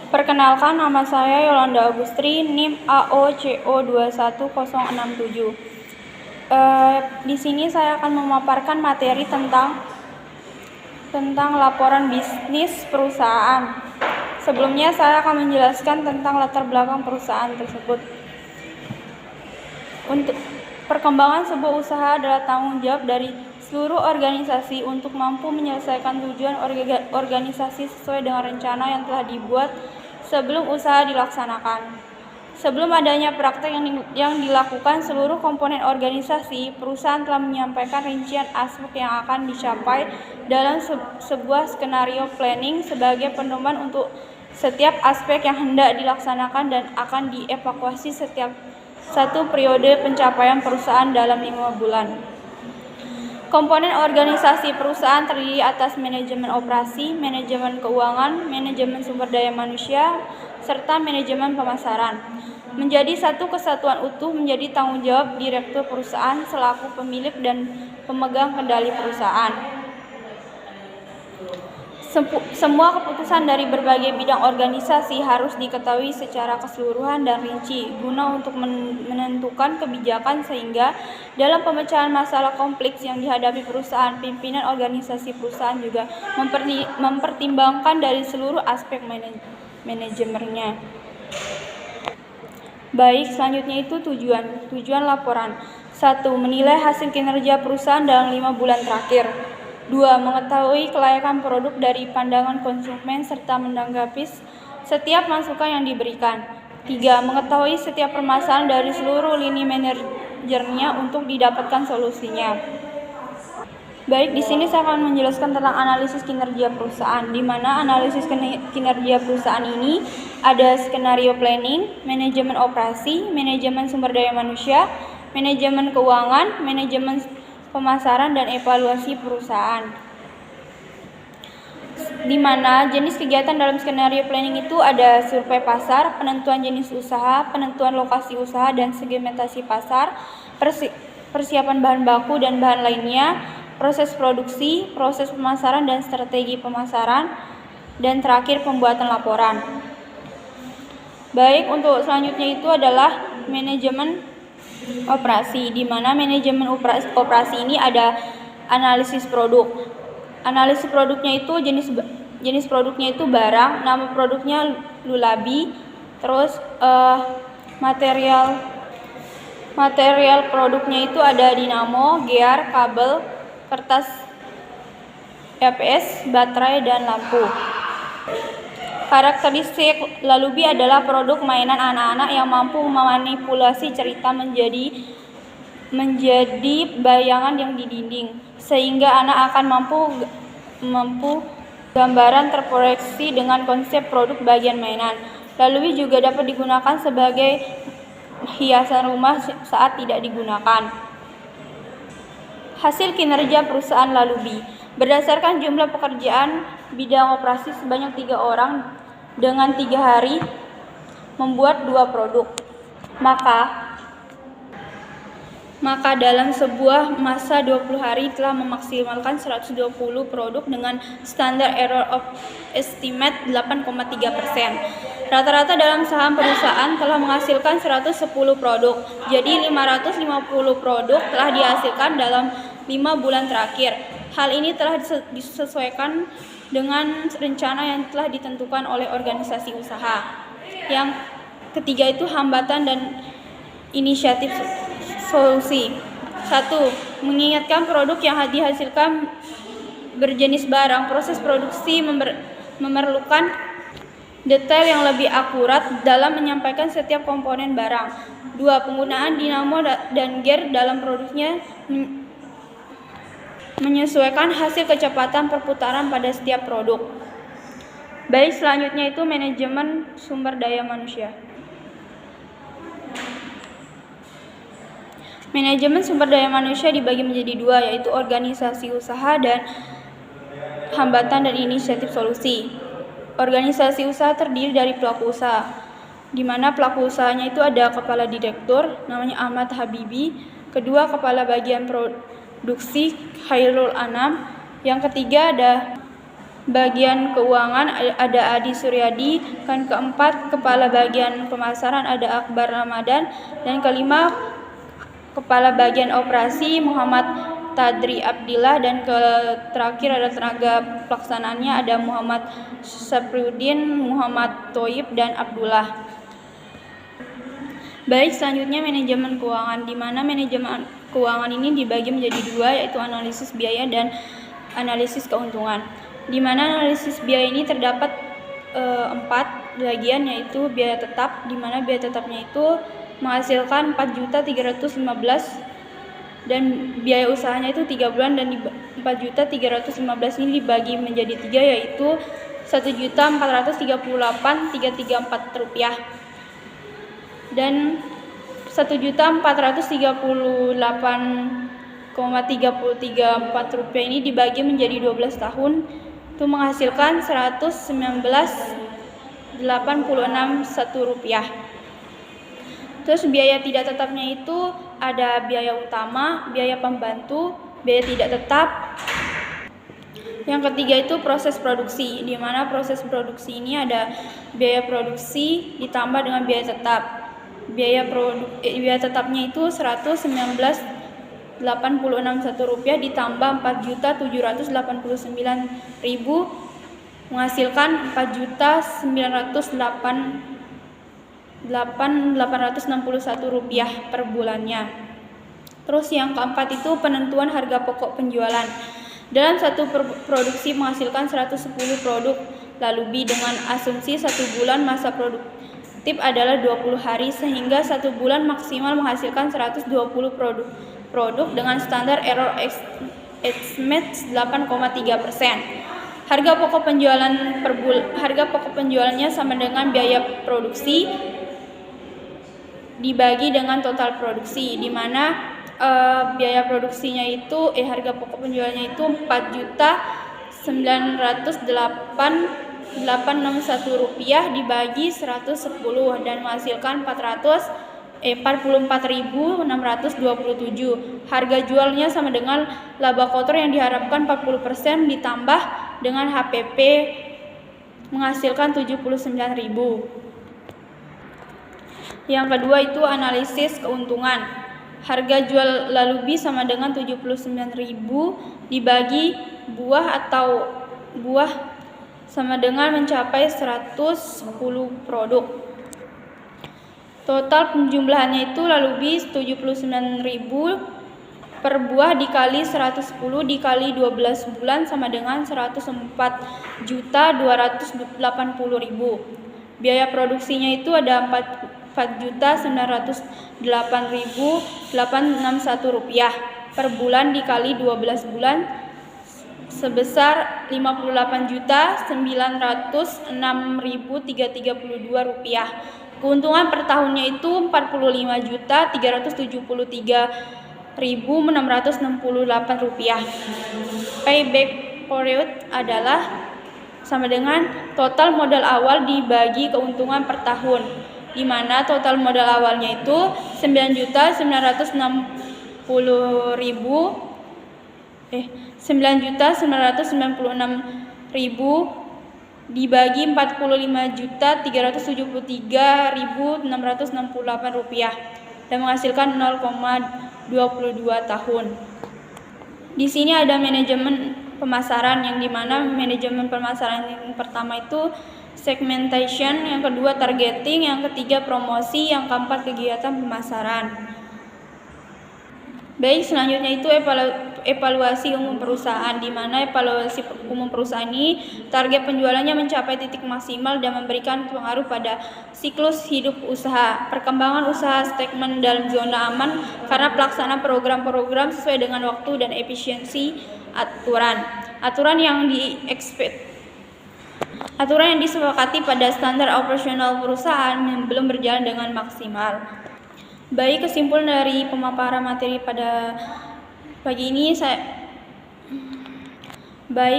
Perkenalkan, nama saya Yolanda Agustri, NIM AOCO21067. Di sini saya akan memaparkan materi tentang laporan bisnis perusahaan. Sebelumnya saya akan menjelaskan tentang latar belakang perusahaan tersebut. Untuk perkembangan sebuah usaha adalah tanggung jawab dari seluruh organisasi untuk mampu menyelesaikan tujuan organisasi sesuai dengan rencana yang telah dibuat sebelum usaha dilaksanakan. Sebelum adanya praktek yang dilakukan seluruh komponen organisasi, perusahaan telah menyampaikan rincian aspek yang akan dicapai dalam sebuah skenario planning sebagai pedoman untuk setiap aspek yang hendak dilaksanakan dan akan dievakuasi setiap satu periode pencapaian perusahaan dalam 5 bulan. Komponen organisasi perusahaan terdiri atas manajemen operasi, manajemen keuangan, manajemen sumber daya manusia, serta manajemen pemasaran. Menjadi satu kesatuan utuh menjadi tanggung jawab direktur perusahaan selaku pemilik dan pemegang kendali perusahaan. Semua keputusan dari berbagai bidang organisasi harus diketahui secara keseluruhan dan rinci guna untuk menentukan kebijakan sehingga dalam pemecahan masalah kompleks yang dihadapi perusahaan, pimpinan organisasi perusahaan juga mempertimbangkan dari seluruh aspek manajemennya. Baik, selanjutnya itu tujuan laporan. 1. Menilai hasil kinerja perusahaan dalam 5 bulan terakhir. 2. Mengetahui kelayakan produk dari pandangan konsumen serta menanggapi setiap masukan yang diberikan. 3. Mengetahui setiap permasalahan dari seluruh lini manajernya untuk didapatkan solusinya. Baik, di sini saya akan menjelaskan tentang analisis kinerja perusahaan, di mana analisis kinerja perusahaan ini ada skenario planning, manajemen operasi, manajemen sumber daya manusia, manajemen keuangan, manajemen pemasaran, dan evaluasi perusahaan. Di mana jenis kegiatan dalam skenario planning itu ada survei pasar, penentuan jenis usaha, penentuan lokasi usaha dan segmentasi pasar, persiapan bahan baku dan bahan lainnya, proses produksi, proses pemasaran dan strategi pemasaran, dan terakhir pembuatan laporan. Baik, untuk selanjutnya itu adalah manajemen operasi, di mana manajemen operasi ini ada analisis produk. Analisis produknya itu jenis produknya itu barang, nama produknya Lulabi, terus material produknya itu ada dinamo, gear, kabel, kertas EPS, baterai, dan lampu. Karakteristik Lalubi adalah produk mainan anak-anak yang mampu memanipulasi cerita menjadi bayangan yang di dinding, sehingga anak akan mampu gambaran terproyeksi dengan konsep produk bagian mainan. Lalubi juga dapat digunakan sebagai hiasan rumah saat tidak digunakan. Hasil kinerja perusahaan Lalubi berdasarkan jumlah pekerjaan bidang operasi sebanyak 3 orang dengan 3 hari membuat 2 produk. Maka dalam sebuah masa 20 hari telah memaksimalkan 120 produk dengan standar error of estimate 8,3%. Rata-rata dalam saham perusahaan telah menghasilkan 110 produk. Jadi 550 produk telah dihasilkan dalam 5 bulan terakhir. Hal ini telah disesuaikan dengan rencana yang telah ditentukan oleh organisasi usaha. Yang ketiga itu hambatan dan inisiatif solusi. 1. Mengingatkan produk yang dihasilkan berjenis barang. Proses produksi memerlukan detail yang lebih akurat dalam menyampaikan setiap komponen barang. 2. Penggunaan dinamo dan gear dalam produknya menyesuaikan hasil kecepatan perputaran pada setiap produk. Baik, selanjutnya itu manajemen sumber daya manusia. Manajemen sumber daya manusia dibagi menjadi 2, yaitu organisasi usaha dan hambatan dan inisiatif solusi. Organisasi usaha terdiri dari pelaku usaha, di mana pelaku usahanya itu ada kepala direktur, namanya Ahmad Habibi, kedua kepala bagian produksi Khairul Anam, yang ketiga ada bagian keuangan ada Adi Suryadi, dan keempat kepala bagian pemasaran ada Akbar Ramadan, dan kelima kepala bagian operasi Muhammad Tadri Abdillah, dan terakhir ada tenaga pelaksanaannya ada Muhammad Saprudin, Muhammad Thoib, dan Abdullah. Baik, selanjutnya manajemen keuangan, di mana manajemen keuangan ini dibagi menjadi dua, yaitu analisis biaya dan analisis keuntungan. Di mana analisis biaya ini terdapat 4 bagian, yaitu biaya tetap, di mana biaya tetapnya itu menghasilkan 4.315, dan biaya usahanya itu 3 bulan, dan 4.315 ini dibagi menjadi 3, yaitu 1.438.334 rupiah, dan 1.438,334 rupiah ini dibagi menjadi 12 tahun, itu menghasilkan 119.861 rupiah. Terus biaya tidak tetapnya itu ada biaya utama, biaya pembantu, biaya tidak tetap. Yang ketiga itu proses produksi, di mana proses produksi ini ada biaya produksi ditambah dengan biaya tetap. Biaya tetapnya itu 119.861 rupiah ditambah 4.789.000 menghasilkan 4.908.861 rupiah per bulannya. Terus yang keempat itu penentuan harga pokok penjualan. Dalam satu produksi menghasilkan 110 produk lalubi dengan asumsi 1 bulan masa produktif adalah 20 hari, sehingga 1 bulan maksimal menghasilkan 120 produk dengan standar error estimate 8,3%. Harga pokok penjualannya sama dengan biaya produksi dibagi dengan total produksi, di mana biaya produksinya itu harga pokok penjualannya itu 4.908.861 rupiah dibagi 110 dan menghasilkan 44.627. Harga jualnya sama dengan laba kotor yang diharapkan 40% ditambah dengan HPP menghasilkan 79.000. Yang kedua itu analisis keuntungan. Harga jual lalubi sama dengan 79.000 dibagi buah sama dengan mencapai 110 produk. Total penjumlahannya itu lalubi 79.000 per buah dikali 110 dikali 12 bulan sama dengan 104.280.000. Biaya produksinya itu ada 4.908.861 rupiah per bulan dikali 12 bulan sebesar 58.906.332 rupiah. Keuntungan per tahunnya itu 45.373.668 rupiah. Payback period adalah sama dengan total modal awal dibagi keuntungan per tahun, di mana total modal awalnya itu 9.996.000 dibagi 45.373.668 rupiah dan menghasilkan 0,22 tahun. Di sini ada manajemen pemasaran, yang dimana manajemen pemasaran yang pertama itu segmentation, yang kedua targeting, yang ketiga promosi, yang keempat kegiatan pemasaran. Baik, selanjutnya itu evaluasi umum perusahaan, di mana evaluasi umum perusahaan ini target penjualannya mencapai titik maksimal dan memberikan pengaruh pada siklus hidup usaha. Perkembangan usaha stagnan dalam zona aman karena pelaksanaan program-program sesuai dengan waktu dan efisiensi aturan yang disepakati pada standar operasional perusahaan yang belum berjalan dengan maksimal. Baik, kesimpulan dari pemaparan materi pada pagi ini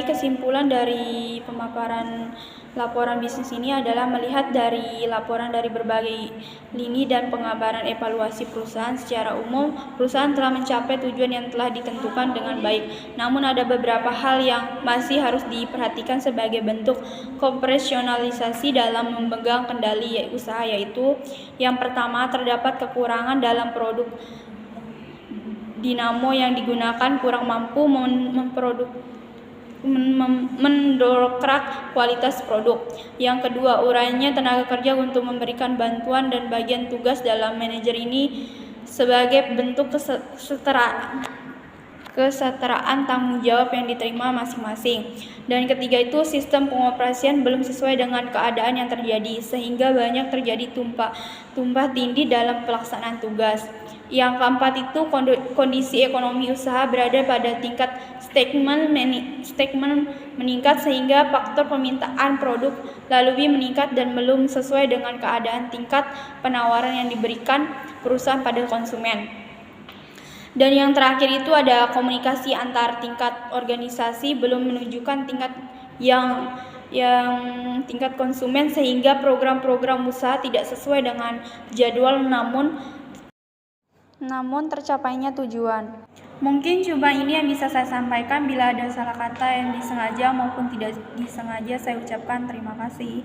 kesimpulan dari pemaparan laporan bisnis ini adalah melihat dari laporan dari berbagai lini dan penggambaran evaluasi perusahaan. Secara umum, perusahaan telah mencapai tujuan yang telah ditentukan dengan baik. Namun ada beberapa hal yang masih harus diperhatikan sebagai bentuk operasionalisasi dalam memegang kendali usaha, yaitu yang pertama, terdapat kekurangan dalam produk dinamo yang digunakan kurang mampu mendongkrak kualitas produk. Yang kedua, uraiannya tenaga kerja untuk memberikan bantuan dan bagian tugas dalam manajer ini sebagai bentuk kesetaraan tanggung jawab yang diterima masing-masing. Dan ketiga itu, sistem pengoperasian belum sesuai dengan keadaan yang terjadi, sehingga banyak terjadi tumpah tindih dalam pelaksanaan tugas. Yang keempat itu, kondisi ekonomi usaha berada pada tingkat stagnan meningkat, sehingga faktor permintaan produk lalu meningkat dan belum sesuai dengan keadaan tingkat penawaran yang diberikan perusahaan pada konsumen. Dan yang terakhir itu ada komunikasi antar tingkat organisasi belum menunjukkan tingkat yang tingkat konsumen, sehingga program-program usaha tidak sesuai dengan jadwal namun tercapainya tujuan. Mungkin cuma ini yang bisa saya sampaikan. Bila ada salah kata yang disengaja maupun tidak disengaja, saya ucapkan terima kasih.